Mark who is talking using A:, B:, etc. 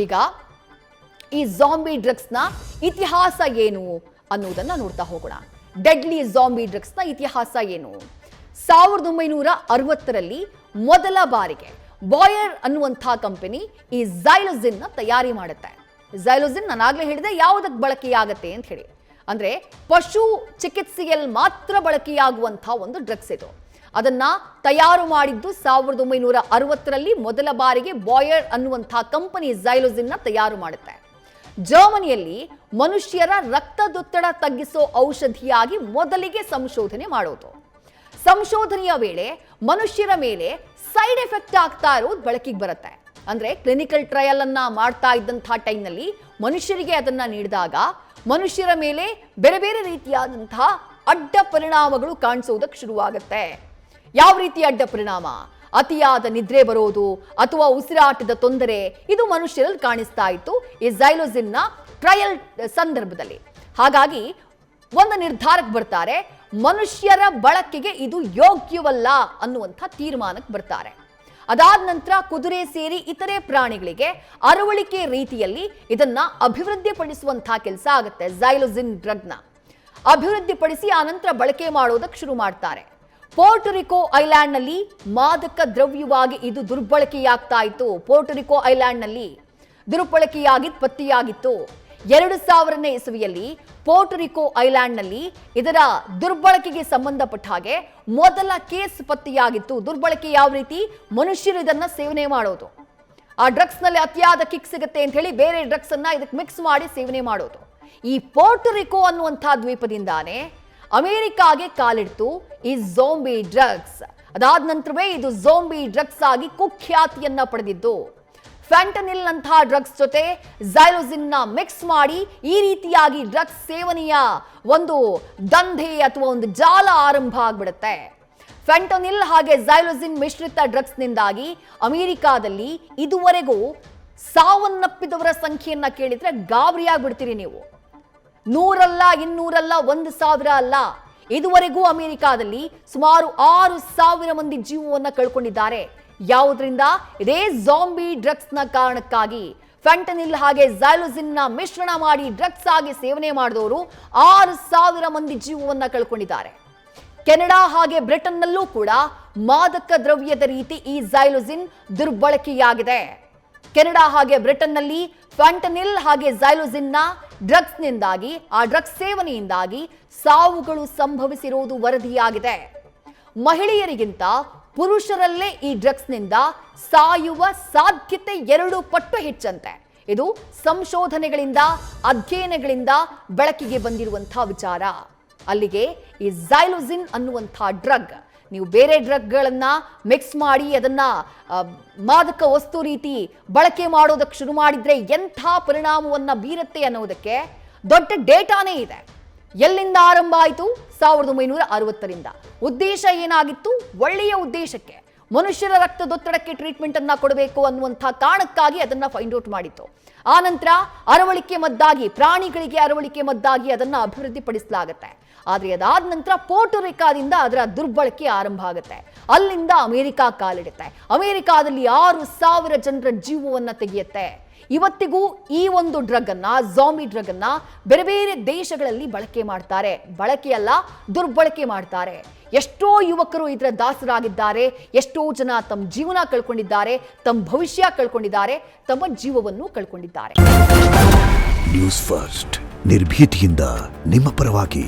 A: ಈಗ ಈ ಜಾಂಬಿ ಡ್ರಗ್ಸ್ನ ಇತಿಹಾಸ ಏನು ಅನ್ನೋದನ್ನ ನೋಡ್ತಾ ಹೋಗೋಣ. ಡೆಡ್ಲಿ ಜಾಂಬಿ ಡ್ರಗ್ಸ್ನ ಇತಿಹಾಸ ಏನು? 1960ರಲ್ಲಿ ಮೊದಲ ಬಾರಿಗೆ ಬಾಯರ್ ಅನ್ನುವಂಥ ಕಂಪನಿ ಈ ಝೈಲೋಸಿನ್ ತಯಾರಿ ಮಾಡುತ್ತೆ. ಝೈಲೋಸಿನ್ ನಾನಾಗಲೇ ಹೇಳಿದೆ ಯಾವುದಕ್ಕೆ ಬಳಕೆಯಾಗತ್ತೆ ಅಂತ ಹೇಳಿ, ಅಂದ್ರೆ ಪಶು ಚಿಕಿತ್ಸೆಯಲ್ಲಿ ಮಾತ್ರ ಬಳಕೆಯಾಗುವಂಥ ಒಂದು ಡ್ರಗ್ಸ್ ಇದು. ಅದನ್ನ ತಯಾರು ಮಾಡಿದ್ದು 1960ರಲ್ಲಿ ಮೊದಲ ಬಾರಿಗೆ ಬಾಯರ್ ಅನ್ನುವಂಥ ಕಂಪನಿ ಝೈಲೋಸಿನ್ ತಯಾರು ಮಾಡುತ್ತೆ. ಜರ್ಮನಿಯಲ್ಲಿ ಮನುಷ್ಯರ ರಕ್ತದೊತ್ತಡ ತಗ್ಗಿಸೋ ಔಷಧಿಯಾಗಿ ಮೊದಲಿಗೆ ಸಂಶೋಧನೆ ಮಾಡೋದು. ಸಂಶೋಧನೆಯ ವೇಳೆ ಮನುಷ್ಯರ ಮೇಲೆ ಸೈಡ್ ಎಫೆಕ್ಟ್ ಆಗ್ತಾ ಇರೋದು ಬೆಳಕಿಗೆ ಬರುತ್ತೆ. ಅಂದ್ರೆ ಕ್ಲಿನಿಕಲ್ ಟ್ರಯಲ್ ಅನ್ನ ಮಾಡ್ತಾ ಇದ್ದಂತಹ ಟೈಮ್ನಲ್ಲಿ ಮನುಷ್ಯರಿಗೆ ಅದನ್ನ ನೀಡಿದಾಗ ಮನುಷ್ಯರ ಮೇಲೆ ಬೇರೆ ಬೇರೆ ರೀತಿಯಾದಂತಹ ಅಡ್ಡ ಪರಿಣಾಮಗಳು ಕಾಣಿಸೋದಕ್ಕೆ ಶುರುವಾಗುತ್ತೆ. ಯಾವ ರೀತಿ ಅಡ್ಡ ಪರಿಣಾಮ? ಅತಿಯಾದ ನಿದ್ರೆ ಬರೋದು ಅಥವಾ ಉಸಿರಾಟದ ತೊಂದರೆ, ಇದು ಮನುಷ್ಯರಲ್ಲಿ ಕಾಣಿಸ್ತಾ ಇತ್ತು ಈ ಝೈಲೋಸಿನ್ನ ಟ್ರಯಲ್ ಸಂದರ್ಭದಲ್ಲಿ. ಹಾಗಾಗಿ ಒಂದು ನಿರ್ಧಾರಕ್ಕೆ ಬರ್ತಾರೆ, ಮನುಷ್ಯರ ಬಳಕೆಗೆ ಇದು ಯೋಗ್ಯವಲ್ಲ ಅನ್ನುವಂಥ ತೀರ್ಮಾನಕ್ಕೆ ಬರ್ತಾರೆ. ಅದಾದ ನಂತರ ಕುದುರೆ ಸೇರಿ ಇತರೆ ಪ್ರಾಣಿಗಳಿಗೆ ಅರವಳಿಕೆ ರೀತಿಯಲ್ಲಿ ಇದನ್ನ ಅಭಿವೃದ್ಧಿಪಡಿಸುವಂತಹ ಕೆಲಸ ಆಗುತ್ತೆ. ಝೈಲೋಸಿನ್ ಡ್ರಗ್ನ ಅಭಿವೃದ್ಧಿಪಡಿಸಿ ಆ ನಂತರ ಬಳಕೆ ಮಾಡೋದಕ್ಕೆ ಶುರು ಮಾಡ್ತಾರೆ. ಪೋರ್ಟೊರಿಕೋ ಐಲ್ಯಾಂಡ್ನಲ್ಲಿ ಮಾದಕ ದ್ರವ್ಯವಾಗಿ ಇದು ದುರ್ಬಳಕೆಯಾಗ್ತಾ ಇತ್ತು. ಪೋರ್ಟೊರಿಕೋ ಐಲ್ಯಾಂಡ್ನಲ್ಲಿ ದುರ್ಬಳಕೆಯಾಗಿ ಪತ್ತೆಯಾಗಿತ್ತು. 2000ನೇ ಇಸವಿಯಲ್ಲಿ ಪೋರ್ಟೊರಿಕೋ ಐಲ್ಯಾಂಡ್ನಲ್ಲಿ ಇದರ ದುರ್ಬಳಕೆಗೆ ಸಂಬಂಧಪಟ್ಟ ಹಾಗೆ ಮೊದಲ ಕೇಸ್ ಪತ್ತೆಯಾಗಿತ್ತು. ದುರ್ಬಳಕೆ ಯಾವ ರೀತಿ? ಮನುಷ್ಯರು ಇದನ್ನ ಸೇವನೆ ಮಾಡೋದು, ಆ ಡ್ರಗ್ಸ್ ನಲ್ಲಿ ಅತಿಯಾದ ಕಿಕ್ ಸಿಗುತ್ತೆ ಅಂತ ಹೇಳಿ ಬೇರೆ ಡ್ರಗ್ಸ್ ಅನ್ನ ಇದಕ್ಕೆ ಮಿಕ್ಸ್ ಮಾಡಿ ಸೇವನೆ ಮಾಡೋದು. ಈ ಪೋರ್ಟೊರಿಕೋ ಅನ್ನುವಂತಹ ದ್ವೀಪದಿಂದಾನೇ ಅಮೆರಿಕಾಗೆ ಕಾಲಿಡ್ತು ಈ ಜಾಂಬಿ ಡ್ರಗ್ಸ್. ಅದಾದ ನಂತರವೇ ಇದು ಜಾಂಬಿ ಡ್ರಗ್ಸ್ ಆಗಿ ಕುಖ್ಯಾತಿಯನ್ನ ಪಡೆದಿದ್ದು. ಫ್ಯಾಂಟನಿಲ್ ಅಂತಹ ಡ್ರಗ್ಸ್ ಜೊತೆ ಝೈಲೋಸಿನ್ನ ಮಿಕ್ಸ್ ಮಾಡಿ ಈ ರೀತಿಯಾಗಿ ಡ್ರಗ್ಸ್ ಸೇವನೆಯ ಒಂದು ದಂಧೆ ಅಥವಾ ಒಂದು ಜಾಲ ಆರಂಭ ಆಗ್ಬಿಡುತ್ತೆ. ಫ್ಯಾಂಟನಿಲ್ ಹಾಗೆ ಝೈಲೋಸಿನ್ ಮಿಶ್ರಿತ ಡ್ರಗ್ಸ್ನಿಂದಾಗಿ ಅಮೆರಿಕಾದಲ್ಲಿ ಇದುವರೆಗೂ ಸಾವನ್ನಪ್ಪಿದವರ ಸಂಖ್ಯೆಯನ್ನ ಕೇಳಿದ್ರೆ ಗಾಬರಿಯಾಗ್ಬಿಡ್ತೀರಿ ನೀವು. 100 ಅಲ್ಲ, 200 ಅಲ್ಲ, 1000 ಅಲ್ಲ, ಇದುವರೆಗೂ ಅಮೆರಿಕಾದಲ್ಲಿ ಸುಮಾರು 6000 ಮಂದಿ ಜೀವವನ್ನ ಕಳ್ಕೊಂಡಿದ್ದಾರೆ. ಯಾವುದರಿಂದ? ಇದೇ ಜಾಂಬಿ ಡ್ರಗ್ಸ್ ನ ಕಾರಣಕ್ಕಾಗಿ. ಫ್ಯಾಂಟನಿಲ್ ಹಾಗೆ ಝೈಲೋಸಿನ್ನ ಮಿಶ್ರಣ ಮಾಡಿ ಡ್ರಗ್ಸ್ ಆಗಿ ಸೇವನೆ ಮಾಡಿದವರು 6000 ಮಂದಿ ಜೀವವನ್ನ ಕಳ್ಕೊಂಡಿದ್ದಾರೆ. ಕೆನಡಾ ಹಾಗೆ ಬ್ರಿಟನ್ನಲ್ಲೂ ಕೂಡ ಮಾದಕ ದ್ರವ್ಯದ ರೀತಿ ಈ ಝೈಲೋಸಿನ್ ದುರ್ಬಳಕೆಯಾಗಿದೆ. ಕೆನಡಾ ಹಾಗೆ ಬ್ರಿಟನ್ನಲ್ಲಿ ಫ್ಯಾಂಟನಿಲ್ ಹಾಗೆ ಝೈಲೋಸಿನ್ನ ಡ್ರಗ್ಸ್ನಿಂದಾಗಿ, ಆ ಡ್ರಗ್ಸ್ ಸೇವನೆಯಿಂದಾಗಿ ಸಾವುಗಳು ಸಂಭವಿಸಿರುವುದು ವರದಿಯಾಗಿದೆ. ಮಹಿಳೆಯರಿಗಿಂತ ಪುರುಷರಲ್ಲೇ ಈ ಡ್ರಗ್ಸ್ನಿಂದ ಸಾಯುವ ಸಾಧ್ಯತೆ 2 ಪಟ್ಟು ಹೆಚ್ಚಂತೆ. ಇದು ಸಂಶೋಧನೆಗಳಿಂದ, ಅಧ್ಯಯನಗಳಿಂದ ಬೆಳಕಿಗೆ ಬಂದಿರುವಂತಹ ವಿಚಾರ. ಅಲ್ಲಿಗೆ ಈ ಝೈಲೋಸಿನ್ ಅನ್ನುವಂಥ ಡ್ರಗ್, ನೀವು ಬೇರೆ ಡ್ರಗ್ಗಳನ್ನ ಮಿಕ್ಸ್ ಮಾಡಿ ಅದನ್ನ ಮಾದಕ ವಸ್ತು ರೀತಿ ಬಳಕೆ ಮಾಡೋದಕ್ಕೆ ಶುರು ಮಾಡಿದ್ರೆ ಎಂಥ ಪರಿಣಾಮವನ್ನ ಬೀರುತ್ತೆ ಅನ್ನೋದಕ್ಕೆ ದೊಡ್ಡ ಡೇಟಾನೇ ಇದೆ. ಎಲ್ಲಿಂದ ಆರಂಭ ಆಯಿತು? 1960ರಿಂದ. ಉದ್ದೇಶ ಏನಾಗಿತ್ತು? ಒಳ್ಳೆಯ ಉದ್ದೇಶಕ್ಕೆ, ಮನುಷ್ಯರ ರಕ್ತದೊತ್ತಡಕ್ಕೆ ಟ್ರೀಟ್ಮೆಂಟ್ ಅನ್ನ ಕೊಡಬೇಕು ಅನ್ನುವಂಥ ಕಾರಣಕ್ಕಾಗಿ ಅದನ್ನ ಫೈಂಡ್ ಔಟ್ ಮಾಡಿತ್ತು. ಆ ನಂತರ ಅರವಳಿಕೆ ಮದ್ದಾಗಿ, ಪ್ರಾಣಿಗಳಿಗೆ ಅರವಳಿಕೆ ಮದ್ದಾಗಿ ಅದನ್ನ ಅಭಿವೃದ್ಧಿಪಡಿಸಲಾಗುತ್ತೆ. ಆದ್ರೆ ಅದಾದ ನಂತರ ಪೋರ್ಟೊರಿಕಾದಿಂದ ಅದರ ದುರ್ಬಳಕೆ ಆರಂಭ ಆಗುತ್ತೆ. ಅಲ್ಲಿಂದ ಅಮೆರಿಕ ಕಾಲಿಡುತ್ತೆ. ಅಮೆರಿಕಾದಲ್ಲಿ 6000 ಜನರ ಜೀವವನ್ನ ತೆಗೆಯುತ್ತೆ. ಇವತ್ತಿಗೂ ಈ ಒಂದು ಡ್ರಗ್ ಅನ್ನ, ಜಾಂಬಿ ಡ್ರಗ್ ಅನ್ನ ಬೇರೆ ಬೇರೆ ದೇಶಗಳಲ್ಲಿ ಬಳಕೆ ಮಾಡ್ತಾರೆ. ಬಳಕೆಯಲ್ಲ, ದುರ್ಬಳಕೆ ಮಾಡ್ತಾರೆ. ಎಷ್ಟೋ ಯುವಕರು ಇದರ ದಾಸರಾಗಿದ್ದಾರೆ. ಎಷ್ಟೋ ಜನ ತಮ್ಮ ಜೀವನ ಕಳ್ಕೊಂಡಿದ್ದಾರೆ, ತಮ್ಮ ಭವಿಷ್ಯ ಕಳ್ಕೊಂಡಿದ್ದಾರೆ, ತಮ್ಮ ಜೀವವನ್ನು ಕಳ್ಕೊಂಡಿದ್ದಾರೆ.
B: ನ್ಯೂಸ್ ಫಸ್ಟ್, ನಿರ್ಭೀತಿಯಿಂದ ನಿಮ್ಮ ಪರವಾಗಿ.